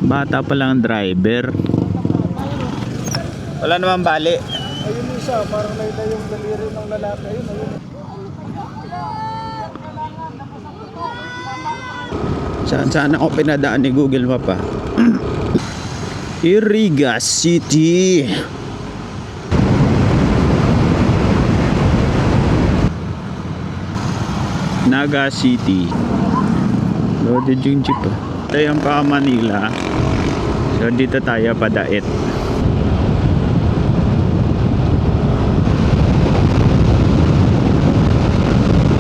Bata pa lang ang driver. Wala naman bali. Ayun isa, parang naila yung daliri ng lalaki. Ayun. Saan ako pinadaan ni Google Map ah? Iriga City. Naga City. Loaded yung jeep ah. Ito yung pa Manila. So dito tayo padait.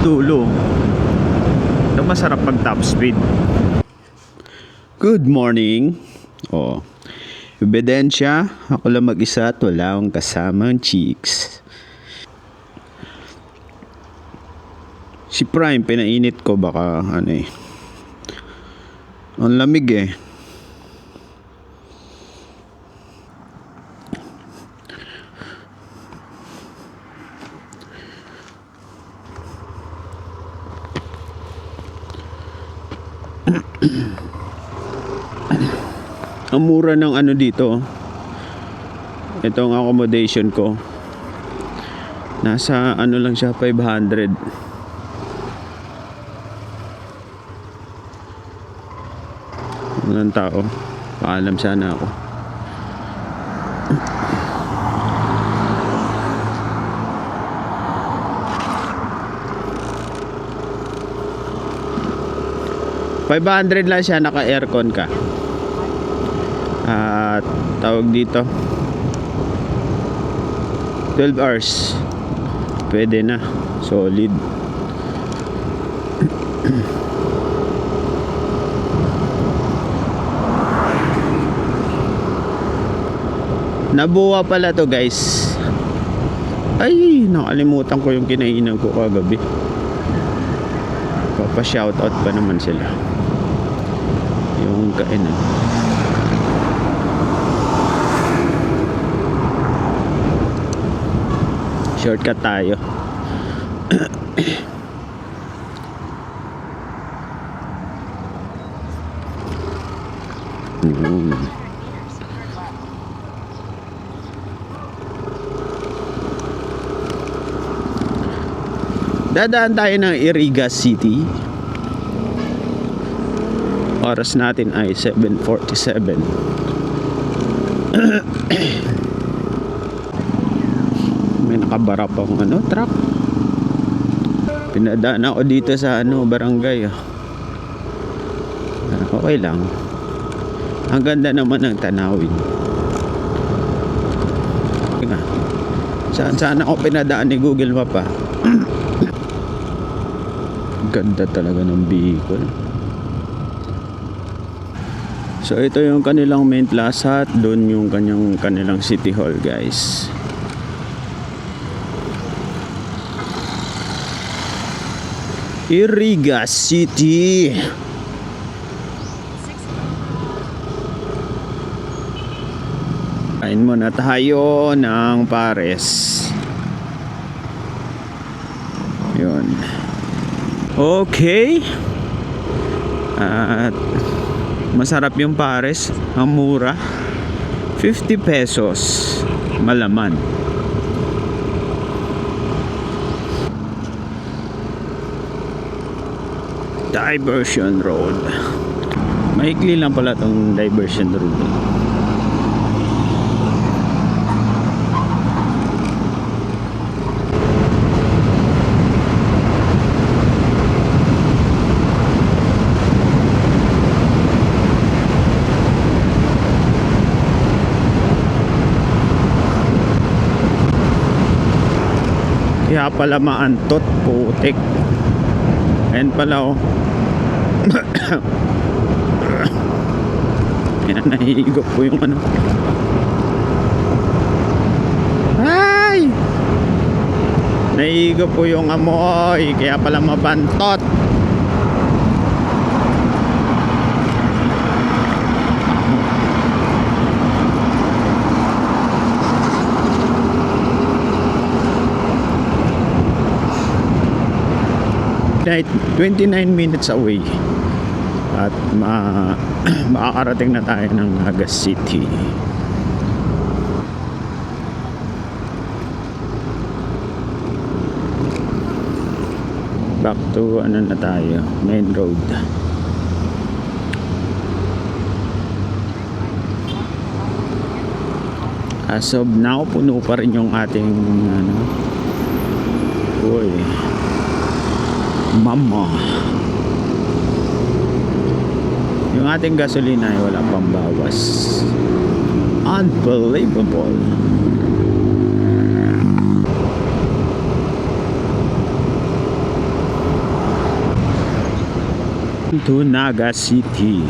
Tulo. Ito masarap pag top speed. Good morning. Oh. Ebidensya, ako lang mag-isa at wala akong kasamang chicks. Si Prime, pinainit ko baka ano eh. Ang lamig eh. Ang mura ng ano dito. Itong accommodation ko. Nasa ano lang siya, 500. Walang tao. Paalam sana ako. $500 lang siya, naka-aircon ka. At tawag dito 12 hours. Pwede na. Solid. Nabuwa pala to guys. Ay, nakalimutan ko yung kinainan ko kagabi. Papa-shoutout pa naman sila. Yung kainan. Shortcut tayo. Dadaan tayo ng Iriga City. Oras natin ay 7:47. May nakabara pang ano, truck. Pinadaan ako dito sa ano, barangay. Okay lang. Ang ganda naman ng tanawin. Saan ako pinadaan ni Google Map ah? Ganda talaga ng Bicol. So ito yung kanilang main plaza at doon yung kanilang city hall guys. Iriga City. Kain muna tayo ng pares. Yun. Okay. At masarap yung pares. Ang mura. 50 pesos. Malaman. Diversion Road. Maikli lang pala tong Diversion Road. Kaya pala maantot, putik. Ayan pala oh. Yan, nahihigop po yung ano. Ay! Nahihigop po yung amoy. Kaya pala mabantot. Right, 29 minutes away. at makakarating na tayo ng Naga City. Back to ano na tayo, main road. As of now, puno pa rin yung ating ano, uy, mama. Yung ating gasolina ay wala pang bawas. Unbelievable. To Naga City.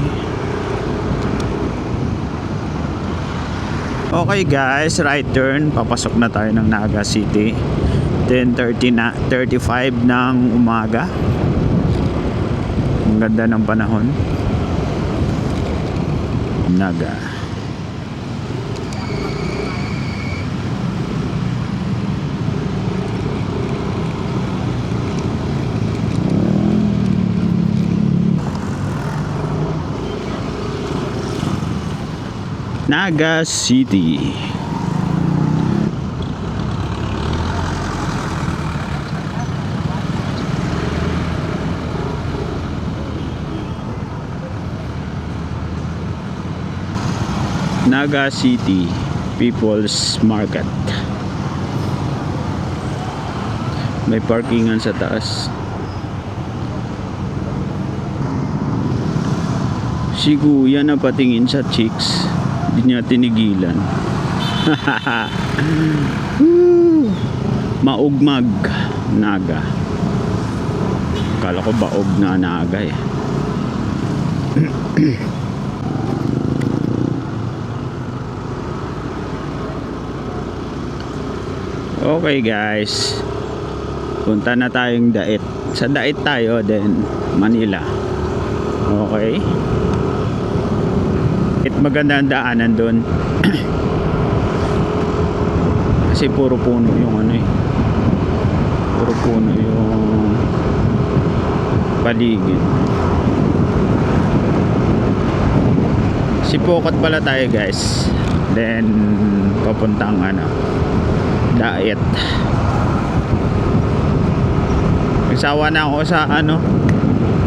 Okay guys, right turn. Papasok na tayo ng Naga City. 10:30 na 35 ng umaga. Ang ganda ng panahon. Naga. Naga City. Naga City People's Market. May parkingan sa taas. Si Kuya na patingin sa chicks. Hindi niya tinigilan. Maugmag Naga. Kala ko baog na Naga eh. Okay guys, punta na tayong Dait. Sa Dait tayo, then Manila. Okay, maganda ang daanan doon. Kasi puro puno yung ano eh, puro puno yung paligid. Sipokot pala tayo guys, then papuntang ano, Dait. Nagsawa na ako sa ano,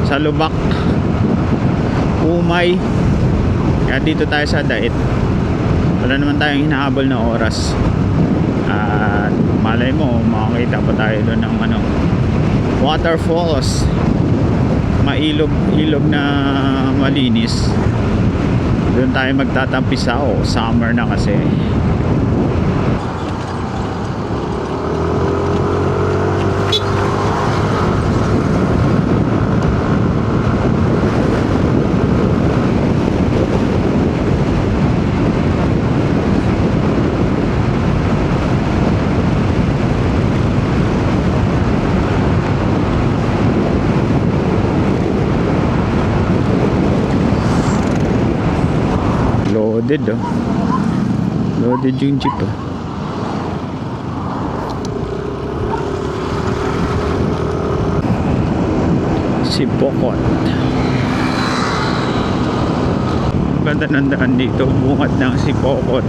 sa Lubak, Umay. Kaya dito tayo sa Dait. Wala naman tayong hinahabol na oras. At malay mo, makakita pa tayo doon ng ano, waterfalls. Ilog na malinis. Doon tayo magtatampisaw. Summer na kasi. Loaded oh. Loaded yung jeep oh. Sipokot. Ganda ng daan dito. Bungat ng Sipokot.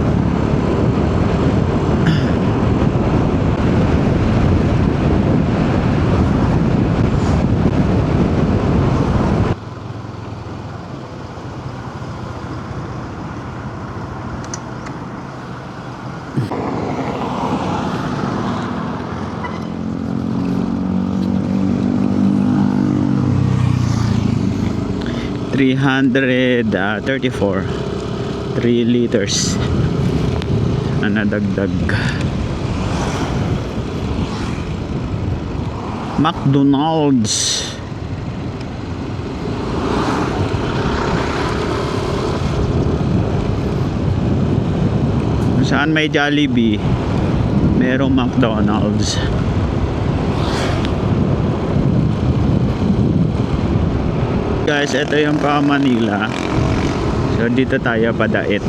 $334 3 liters na nadagdag. McDonald's. Saan may Jollibee, merong McDonald's. Guys, ito yung pa Manila. So dito tayo pa Dait.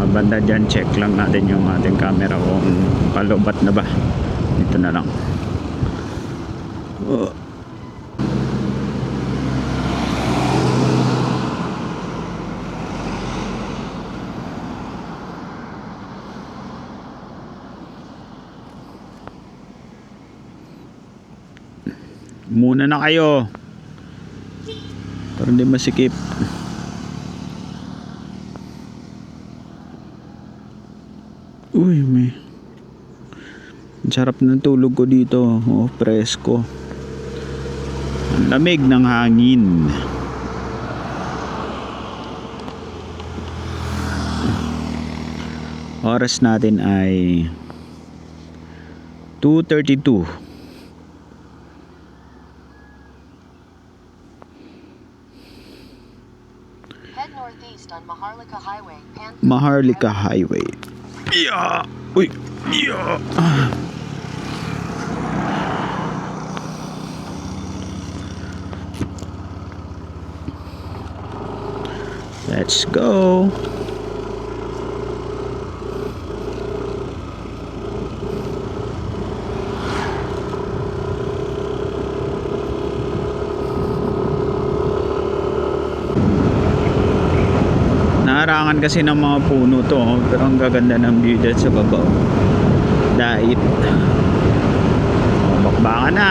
Banda dyan, check lang natin yung ating camera kung palubat na ba. Dito na lang. Muna na kayo. Para hindi masikip. Uy, may. Ang sarap ng tulog ko dito. Oh, presko. Ang lamig ng hangin. Oras natin ay 2:32. Head northeast on Maharlika Highway. Maharlika Highway. Yeah. Uy. Yeah. Let's go. Naharangan kasi ng mga puno to, oh. Pero ang gaganda ng view dyan sa baba. Dait. Oh, bakbakan na.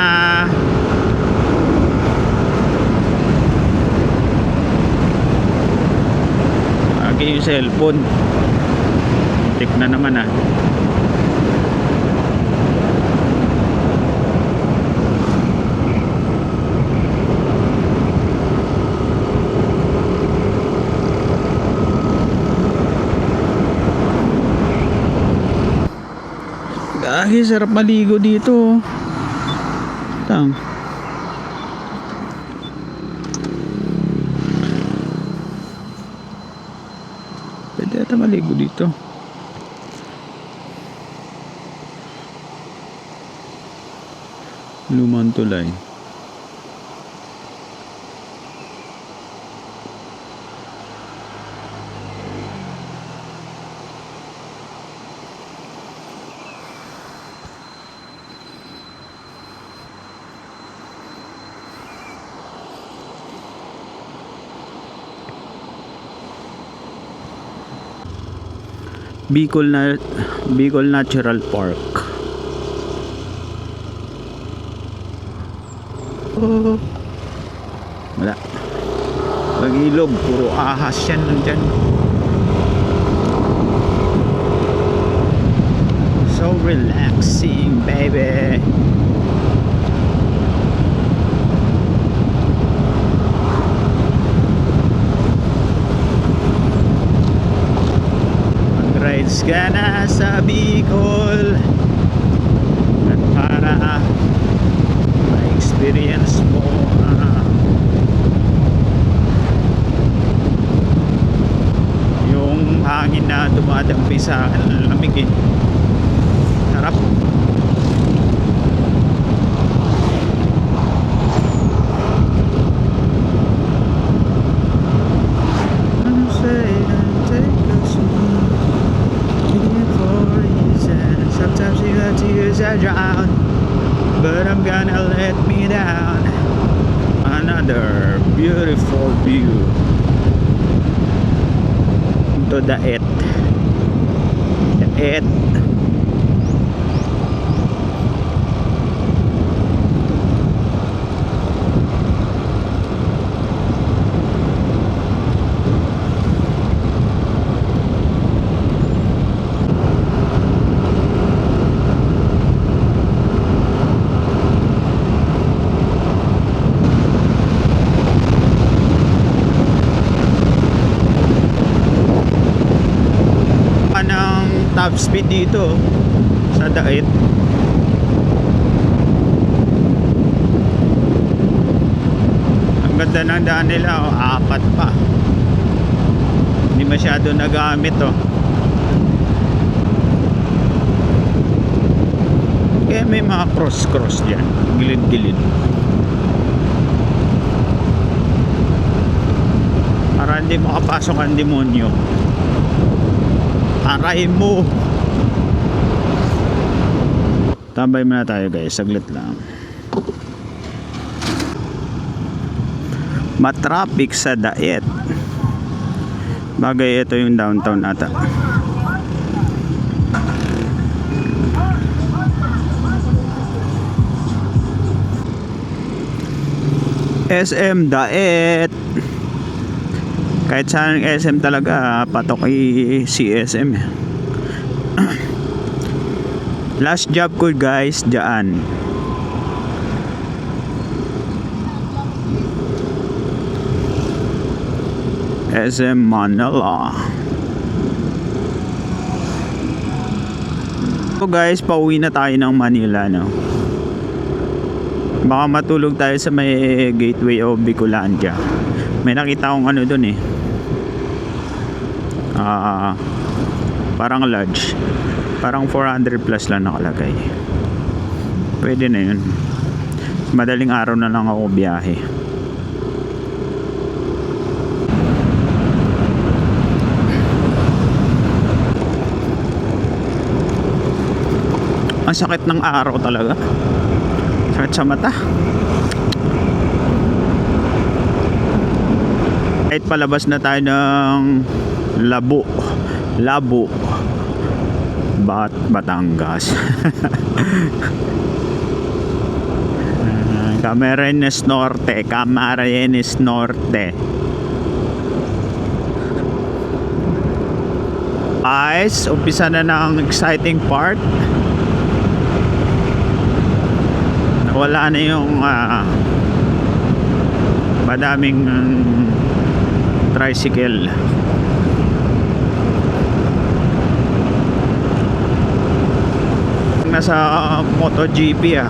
Lagi yung cellphone. Tik na naman ah. Ay, sarap maligo dito. Tang. Pwede ata maligo dito. Lumang tulay. Bicol Natural Park. Oh. Wala. Pag-ilog, puro ahas yan nandyan. So relaxing, baby. Rides ka na sa Bicol at para ma-experience mo yung hangin na dumadampi sa lamig eh. Sarap. Ano say take us home. Sometimes you got tears that drown, but I'm gonna let me down. Another beautiful view to Dait. Dait. Top speed dito sa Dait. Ang ganda ng daan nila, oh, 4 pa. Hindi masyado nagamit oh. Kaya may mga cross dyan, gilid-gilid. Para hindi makapasok ang demonyo. Aray mo. Tambay muna tayo guys, saglit lang. Matraffic sa Dait. Bagay ito yung downtown ata. SM Daet. Kahit saan SM talaga, patok si SM. Last job ko guys, dyan. SM Manila. So guys, pauwi na tayo ng Manila, no? Baka matulog tayo sa may gateway of Bicolandia. May nakita akong ano dun eh. Parang lodge. Parang 400 plus lang nakalagay. Pwede na yun. Madaling araw na lang ako biyahe. Ang sakit ng araw talaga. Sakit sa mata. Kahit palabas na tayo ng Labo Batangas. Camarines Norte. Guys, umpisa na ng exciting part. Wala na yung madaming tricycle. Nasa MotoGP ah.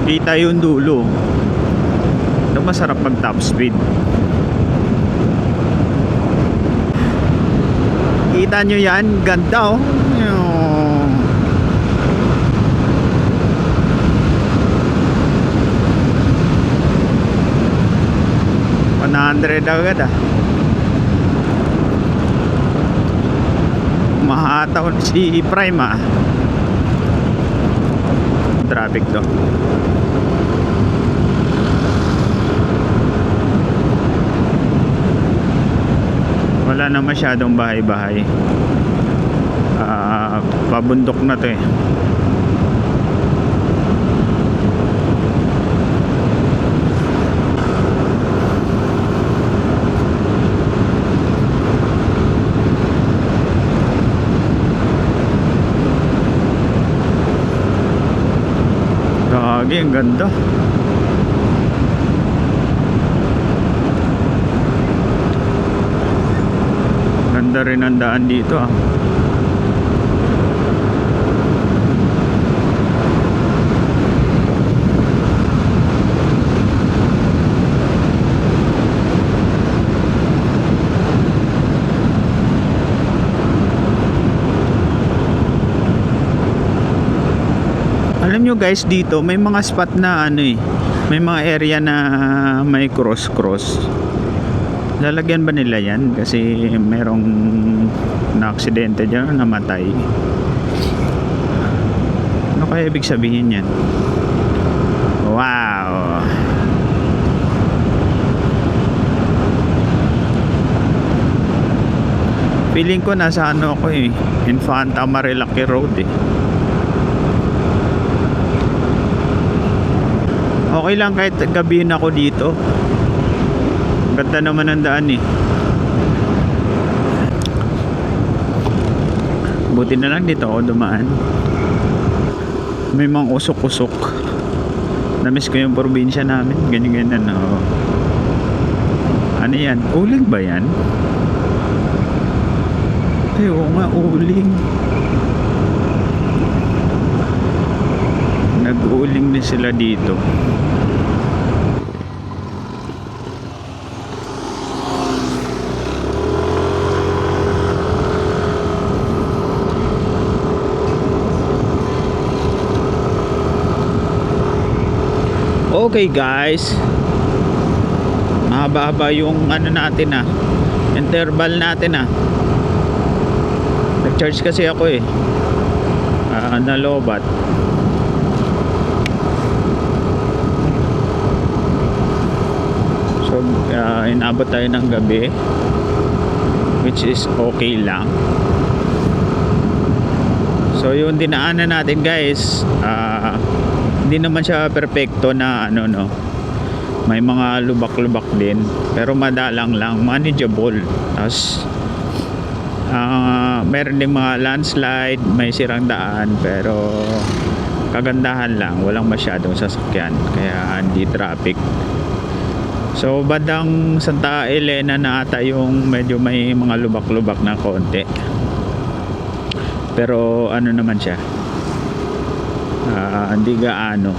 Kita yung dulo. Ito masarap pag top speed. Kita nyo yan, ganda oh. Yung 100 agad ah. Mahataw si Prime ah. Traffic to. Wala na masyadong bahay-bahay. Pabundok na to eh. Gagi, ang ganda. Ganda rin ang daan dito ah. Alam nyo guys, dito may mga spot na ano eh, may mga area na may cross. Lalagyan ba nila yan? Kasi merong na-aksidente dyan, namatay. Ano kaya ibig sabihin yan? Wow! Feeling ko nasa ano ako eh, Infanta Marilaki Road eh. Okay lang kahit gabihin ako dito. Ganda naman ang daan eh. Buti na lang dito ako dumaan. May mga usok-usok. Namiss ko yung probinsya namin. Ganyan oh. Ano yan? Uling ba yan? Ay oo nga, uling. Nag-uuling din sila dito. Okay guys, mahaba-haba yung ano natin interval natin nag-charge kasi ako na lobat. So inabot tayo ng gabi, which is okay lang. So yung dinaanan natin guys, hindi naman siya perfecto na may mga lubak-lubak din, pero madalang lang, manageable. Tapos meron ding mga landslide, may sirang daan, pero kagandahan lang, walang masyadong sasakyan, kaya hindi traffic. So bandang Santa Elena na ata yung medyo may mga lubak-lubak na konti, pero ano naman siya, hindi gaano.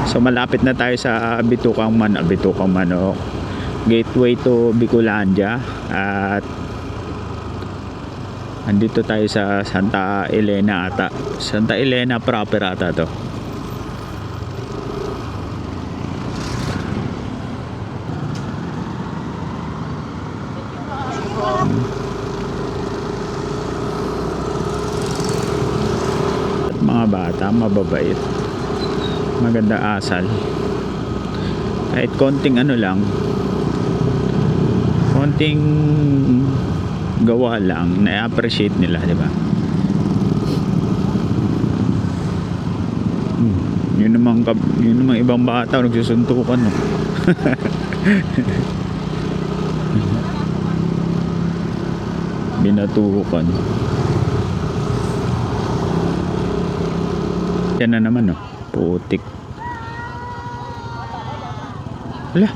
So malapit na tayo sa Bitukang Manok, gateway to Bicolandia, at andito tayo sa Santa Elena ata. Santa Elena proper ata to. Mga bata mababait, maganda asal, kahit konting konting gawa lang, na-appreciate nila, di ba? Yun namang ibang bata nagsusuntukan, no? Binatukan. Yan na naman, no? Putik. Wala.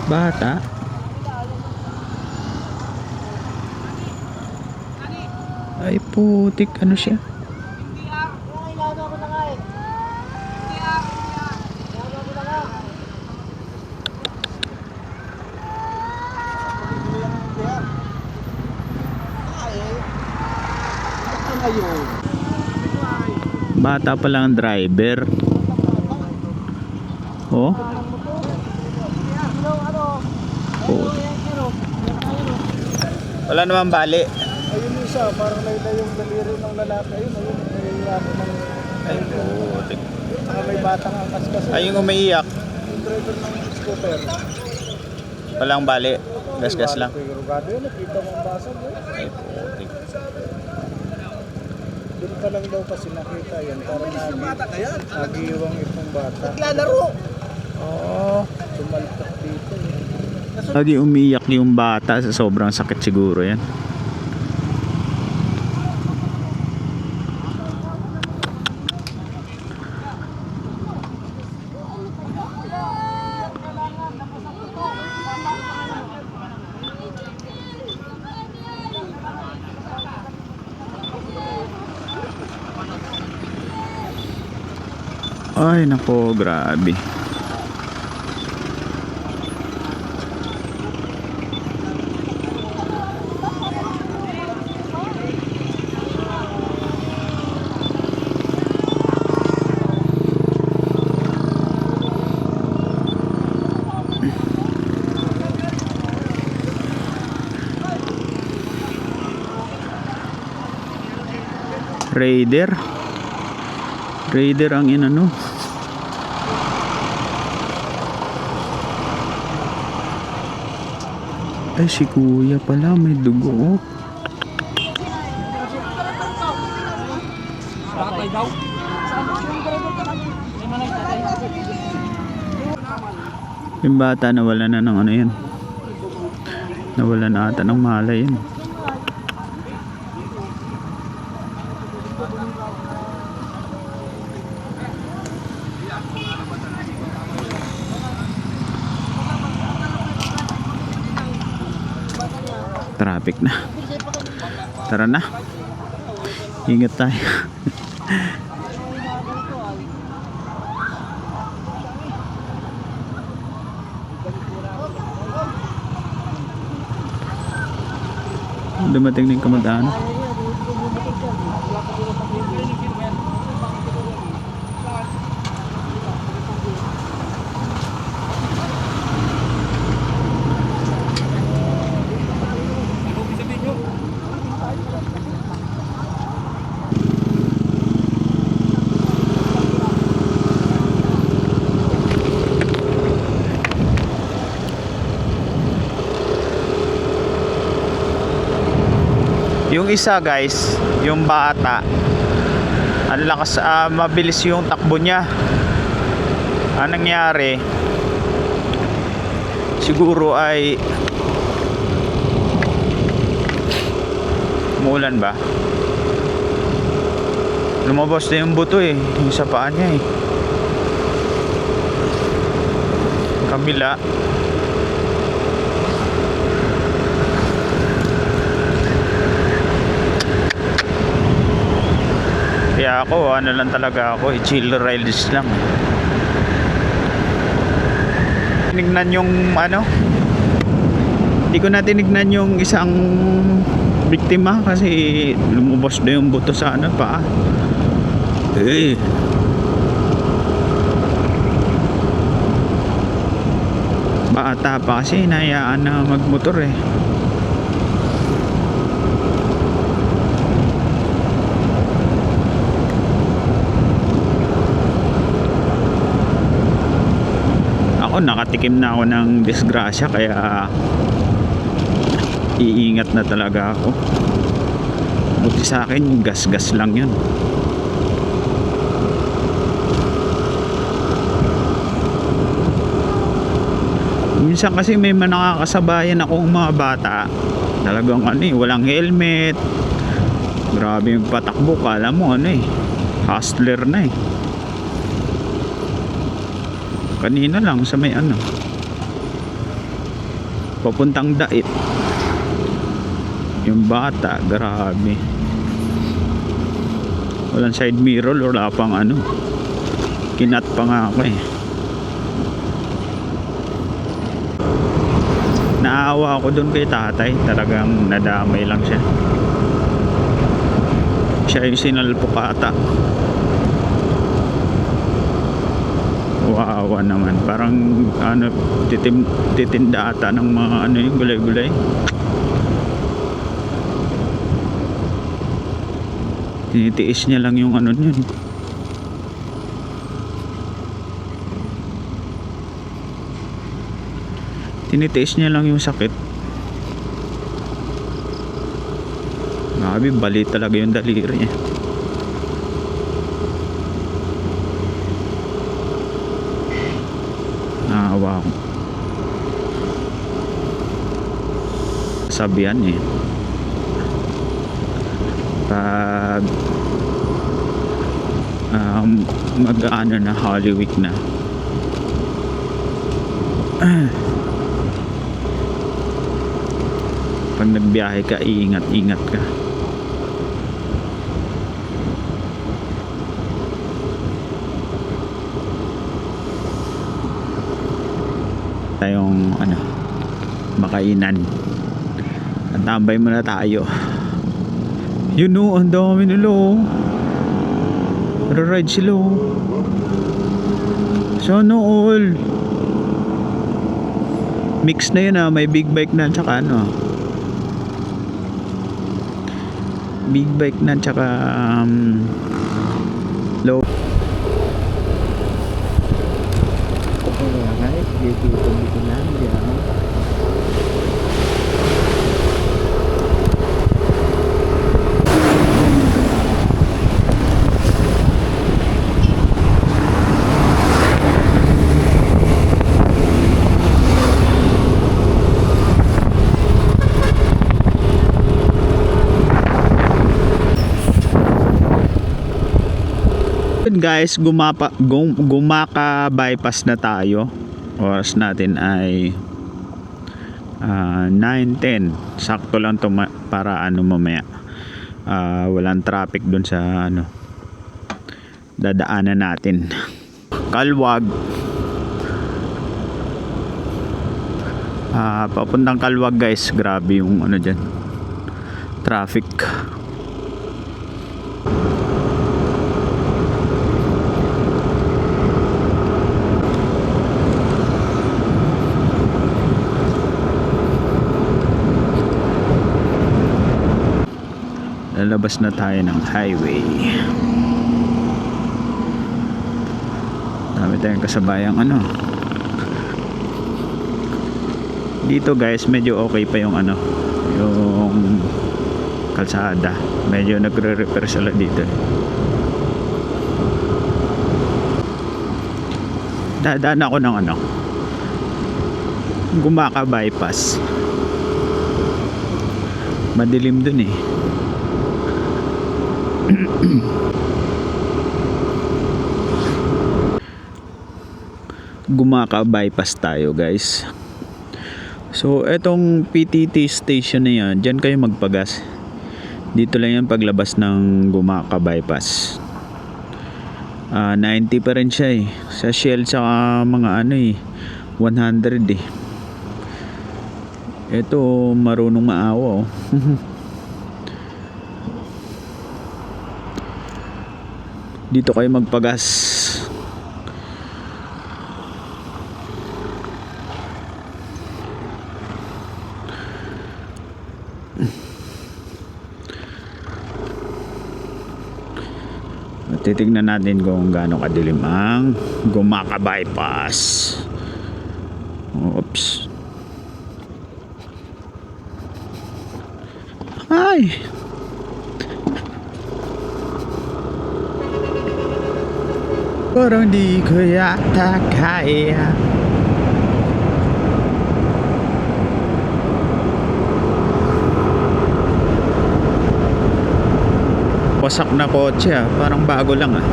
Bata. Ay putik, ano siya? Bata pa lang ang driver. Oh. Wala naman bali. Ayun isa, parang naila yung daliri ng lalaki. Ayun, naiiyak ng... Ay putik. May batang angkas kasi. Ay yung umiiyak. Yung driver ng scooter. Walang bali. Gas-gas lang. Rugado yun, nakita mo ang basag. Ay putik. Doon pa lang daw kasi nakita yan. Parang nagiiwang itong bata. Naglalaro. Oo. Tumalpak dito. Lagi umiiyak yung bata, sa sobrang sakit siguro yan. Ay nako, grabe. Raider ang inano. Ay si kuya pala, may dugo. Yung bata nawala na ng ano yan, nawala na ata ng malay yan. Traffic na. Tara na. Ingat tayo. Dumating na yung kamag-anak. Yung isa guys, yung bata, ang lakas, mabilis yung takbo niya. Anong nangyari? Siguro ay umuulan ba? Lumabas na yung buto eh, yung sa paa niya eh. Kabila. Kaya ako, ano lang talaga ako, chill rides lang. Tinignan yung ano, hindi ko na tinignan yung isang biktima kasi lumabas na yung buto sa ano pa. Bata pa kasi, nahayaan na magmotor eh. Ako, nakatikim na ako ng disgrasya, kaya iingat na talaga ako. Buti sa akin, gas-gas lang yun. Minsan kasi may nakakasabayan akong mga bata, talagang ano eh, walang helmet, grabe yung patakbo, kala mo ano eh, hustler na eh. Kanina lang sa may ano, papuntang Dait, yung bata, grabe, walang side mirror, wala pang ano, kinat pa nga ako eh. Naawa ako doon kay tatay, talagang nadamay lang siya. Siya yung sinalpok ata. Wawa naman, parang ano, titinda ata ng mga ano yung gulay-gulay. Tinitiis niya lang yung ano yun. Tinitiis niya lang yung sakit. Grabe, bali talaga yung daliri niya. Naawa ako. Sabihan eh, pag mag-ano na, Holy Week na, pag nagbiyahe ka, ingat ka. Tayong ano, makainan at tambay muna tayo. Yun o, ang dami nila o, ride sila o. Sana all mix na yun, may big bike na tsaka ano, big bike na tsaka low. Kaya guys, dito lang yan. Guys, gumaka bypass na tayo. Oras natin ay 9:10. Sakto lang to para ano mamaya walang traffic dun sa ano dadaanan natin. Kalwag, papuntang Kalwag guys, grabe yung ano dyan, traffic. Lalabas na tayo ng highway. Dami tayong kasabayang ano. Dito guys, medyo okay pa yung ano, yung kalsada. Medyo nagre-repair sila dito. Dadaan ako ng ano, Gumaka bypass. Madilim dun eh. Gumaka bypass tayo guys. So etong PTT station na yan, dyan kayo magpagas. Dito lang yan paglabas ng Gumaka bypass. 90 pa rin siya eh. Sa Shell sa mga ano eh, 100 eh. Ito marunong maawa oh. Dito kayo magpagas. Titignan natin kung gaano kadilim ang Gumaka bypass. Oops. Ay. Parang di ko yata kaya. Wasak na kotse ah. Parang bago lang ah.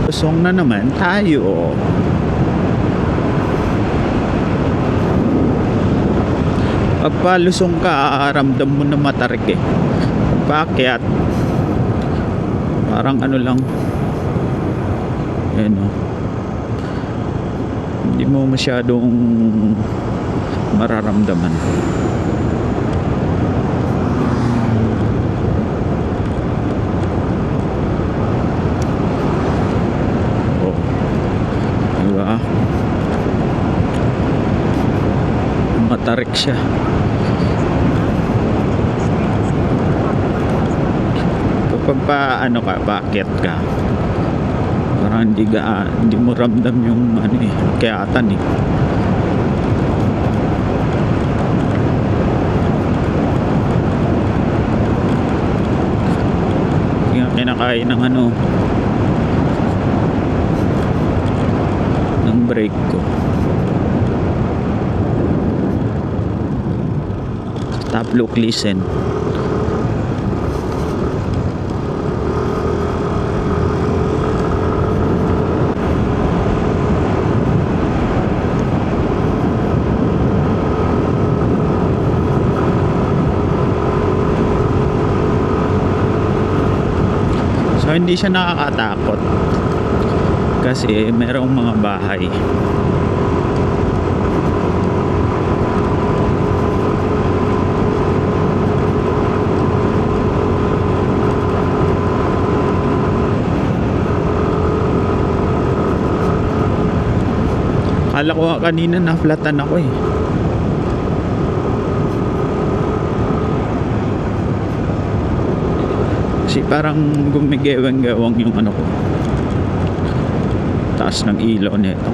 Lusong na naman tayo. Pagpalusong ka, ramdam mo na matarik eh. Pagpaakyat, parang ano lang, ayan o, hindi mo masyadong mararamdaman. Matarik siya. Kapag ano ka, paakyat ka, parang hindi mo ramdam yung ano eh, kayatan eh. Kaya kinakain ng ano, ng brake ko. Top look, listen. So hindi siya nakakatakot kasi merong mga bahay. Akala ko kanina na-flatan ako eh. Kasi parang gumigewang-gewang yung ano ko. Taas ng ilaw nito.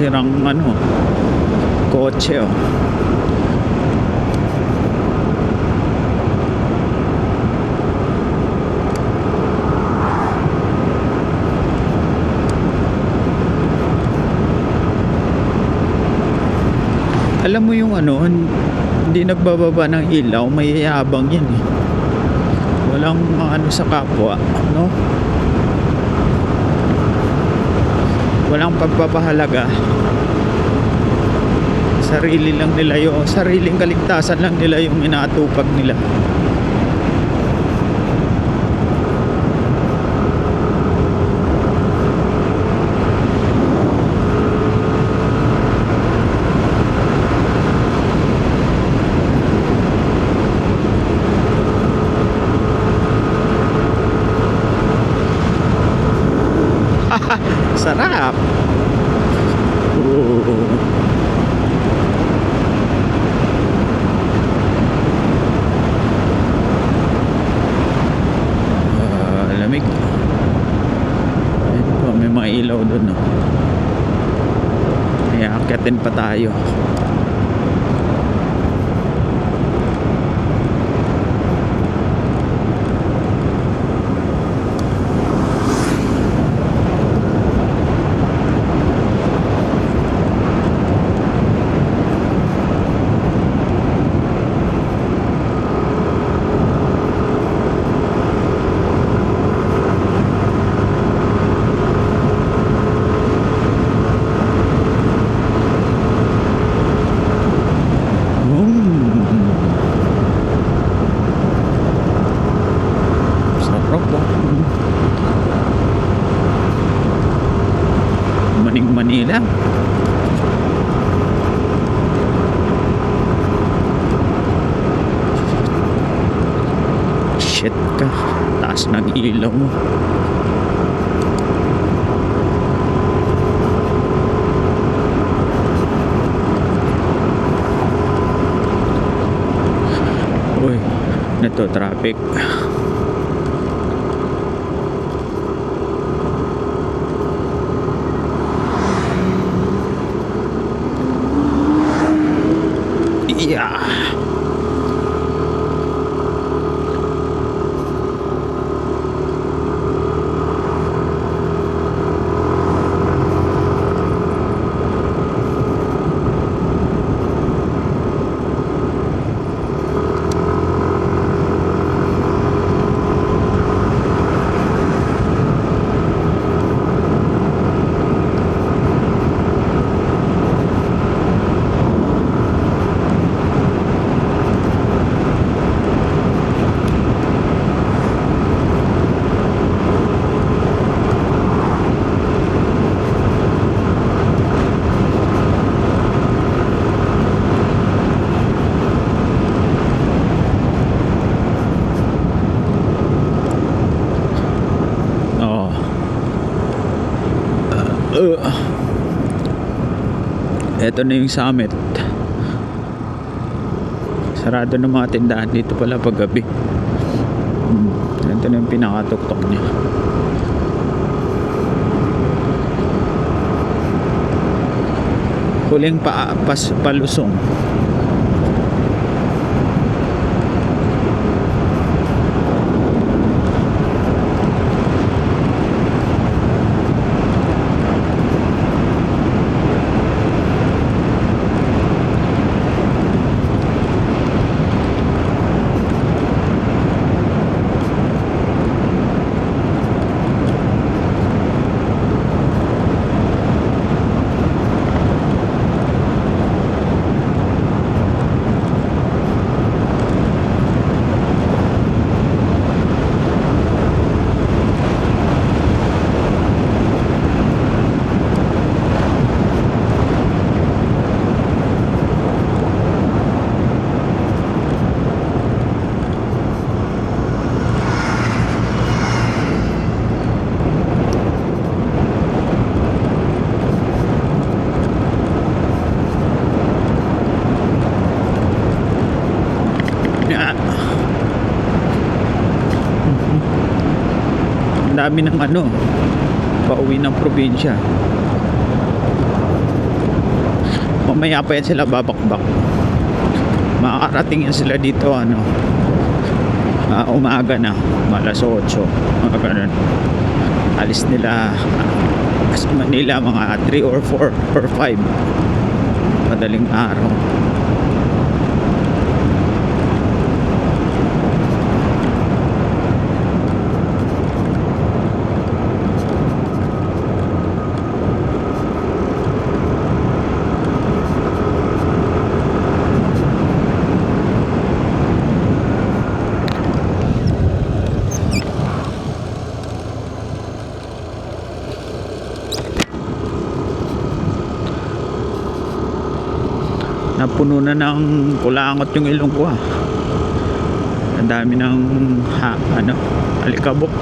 sirang ano, kotse oh. Alam mo yung ano, hindi nagbababa ng ilaw, mayayabang yan eh. Walang ano sa kapwa, no? Walang pagpapahalaga. Sarili lang nila yung, sariling kaligtasan lang nila yung inaatupag nila. Sarap. Lamig. Ayun po, may mga ilaw doon, no? Kaya akyatin pa tayo. Manila. Shit ka, taas ng ilaw mo. Uy, neto traffic. Yeah. Ito na yung summit. Sarado na mga tindahan dito pala pag gabi. Ito na yung pinakatuktok niya. Huling palusong. Ang dami ng ano, pauwi ng probinsya. Mamaya pa yan sila babakbak. Makakarating yan sila dito umaga na, alas 8, mga ganun. Alis nila sa Manila mga 3 or 4 or 5 madaling araw. Napuno na ng kulangot yung ilong ko Ang dami ng alikabok.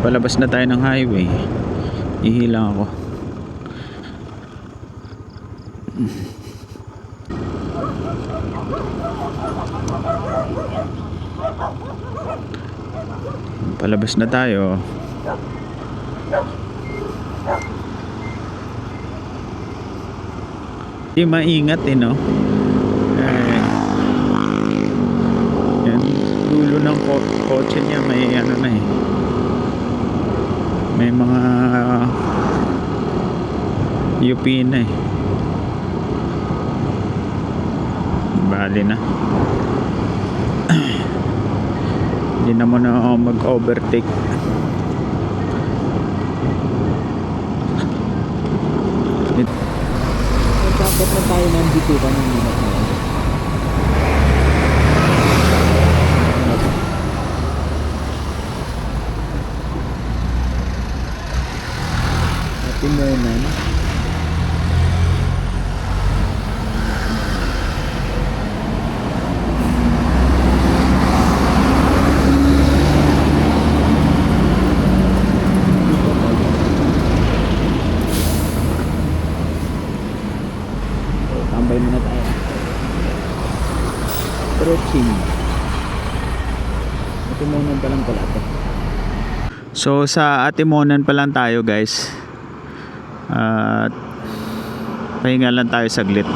Palabas na tayo ng highway. Ihilang ako. Palabas na tayo. Hindi maingat no? Yan, dulo ng kotse niya may may mga UP na bali na. Hindi naman ako mag-overtake. Dapat na tayo nandito ka ng minute na yun. Timonan. Tambay muna tayo. Approaching. Timonan pa lang pala ito. So sa Atimonan pa lang tayo guys. At pahinga lang tayo saglit.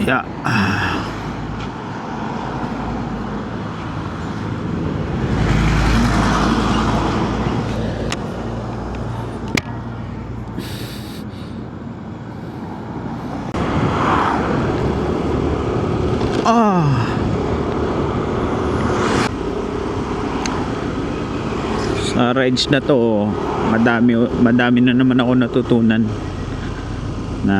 Yeah. Sa rides na to, madami na naman ako natutunan na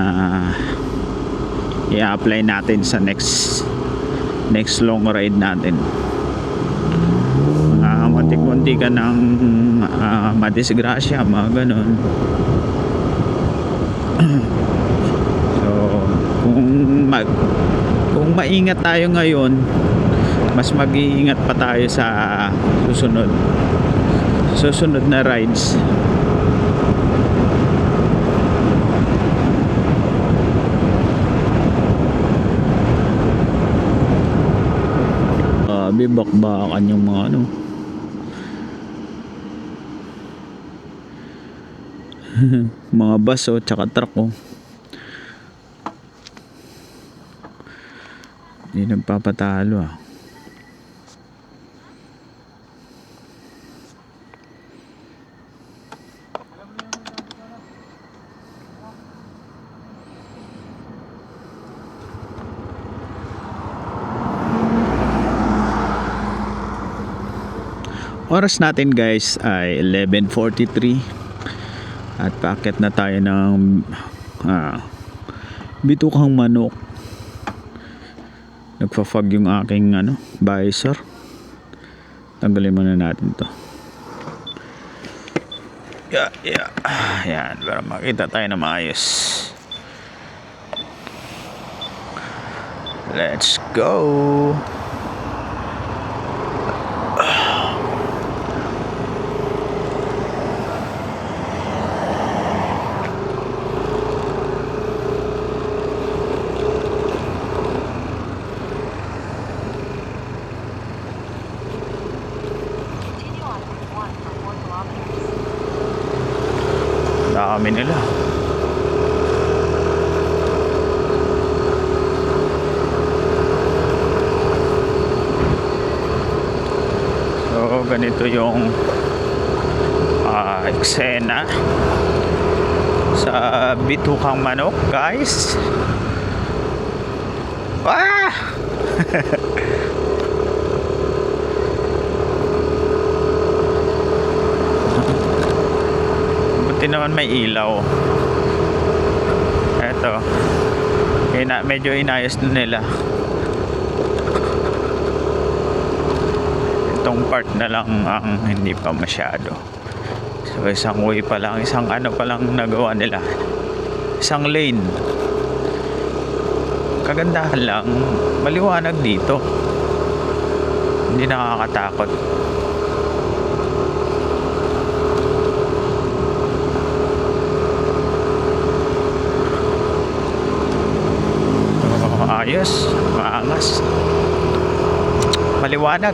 i-apply natin sa next long ride natin. Mga muntik-munti ka ng madisgrasya, mga ganun. So kung maingat tayo ngayon, mas mag-iingat pa tayo sa susunod na rides. Bibakbakan yung mga Mga bus o tsaka truck oh. Hindi nagpapatalo ah. Oras natin guys ay 11:43 at paakyat na tayo ng Bitukang Manok. Nagfa-fog yung aking visor. Tanggalin muna natin to. Yeah. Ayan, para makita tayo na maayos. Let's go. Continue on Route 1 for 4 kilometers. Dami nila. So ganito yung eksena sa Bitukang Manok guys. Buti naman may ilaw. Eto, medyo inayos na nila. Itong part na lang ang hindi pa masyado. So isang way pa lang, isang pa lang nagawa nila. Isang lane. Kagandahan lang, maliwanag dito. Hindi nakakatakot. Ayos, maangas, maliwanag.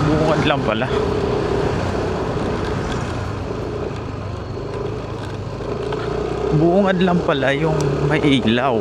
Bungad lang pala. Bungad lang pala yung may ilaw.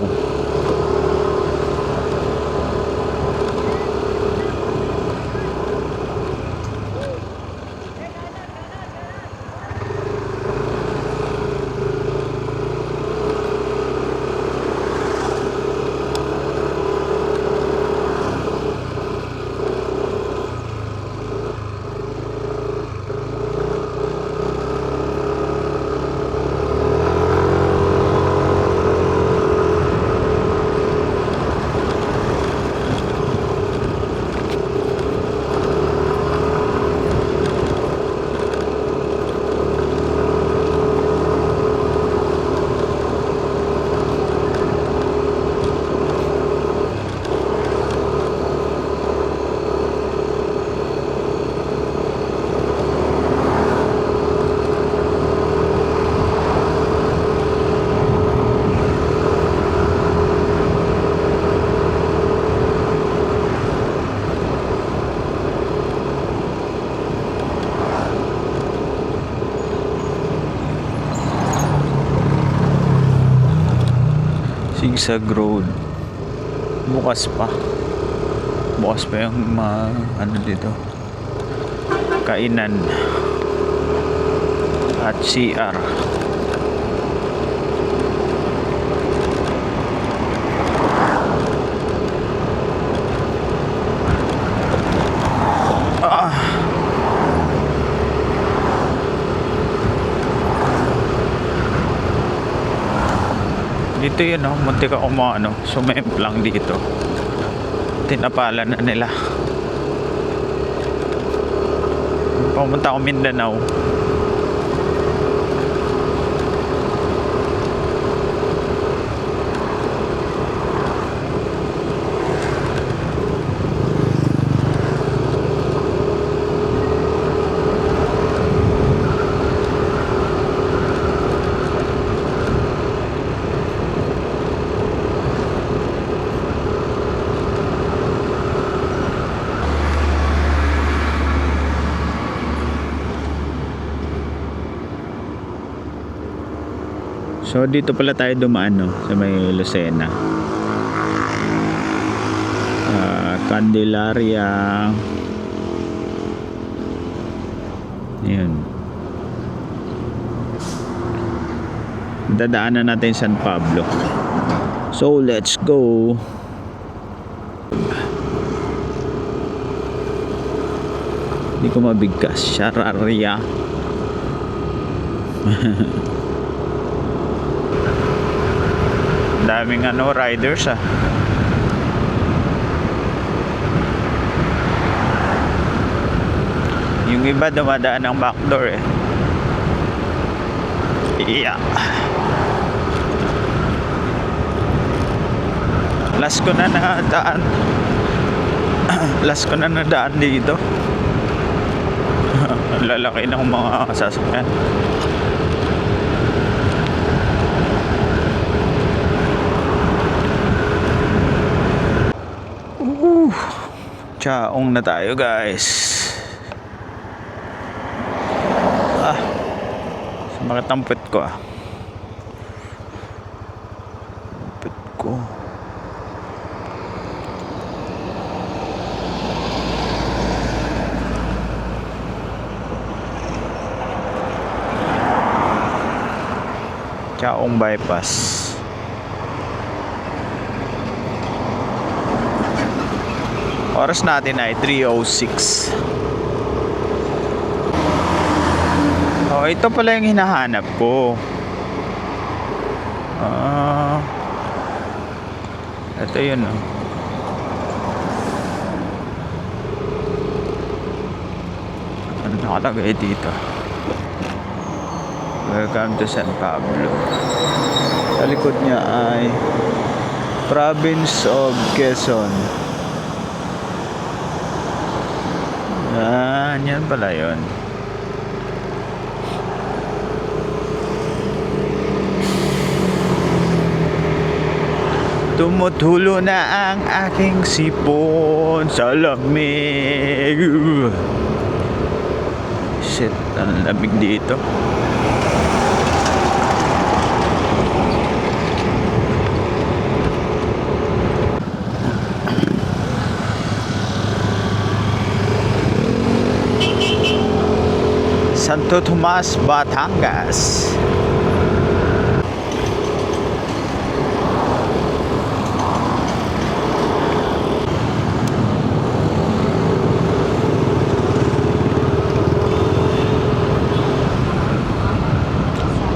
Sigsag Road. Bukas pa yung dito, kainan at CR. Dito yun, oh. Muntik ako sumemplang dito. Tinapalan na nila. Pumunta ako Mindanao. So dito pala tayo dumaan sa may Lucena. Candelaria. Ayun. Dadaanan natin San Pablo. So let's go. Hindi ko mabigkas. Shararia. Daming riders Yung iba dumadaan ng backdoor Yeah. Last ko na nadaan. Last ko na nadaan dito. Lalaki ng mga sasakyan. Chaong na tayo guys. Sumakit ang pet ko Pet ko. Chaong bypass. Oras natin ay 3:06. Oh, ito pala yung hinahanap ko. Ito yun Ano nakalagay dito? Welcome to San Pablo. Sa likod niya ay Province of Quezon. Yan pala yun. Tumutulo na ang aking sipon sa lamig. Shit, ang lamig dito. Santo Tomas, Batangas.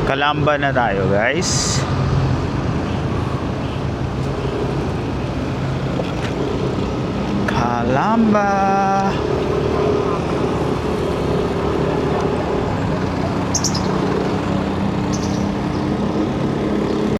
Kalamba na tayo guys. Kalamba.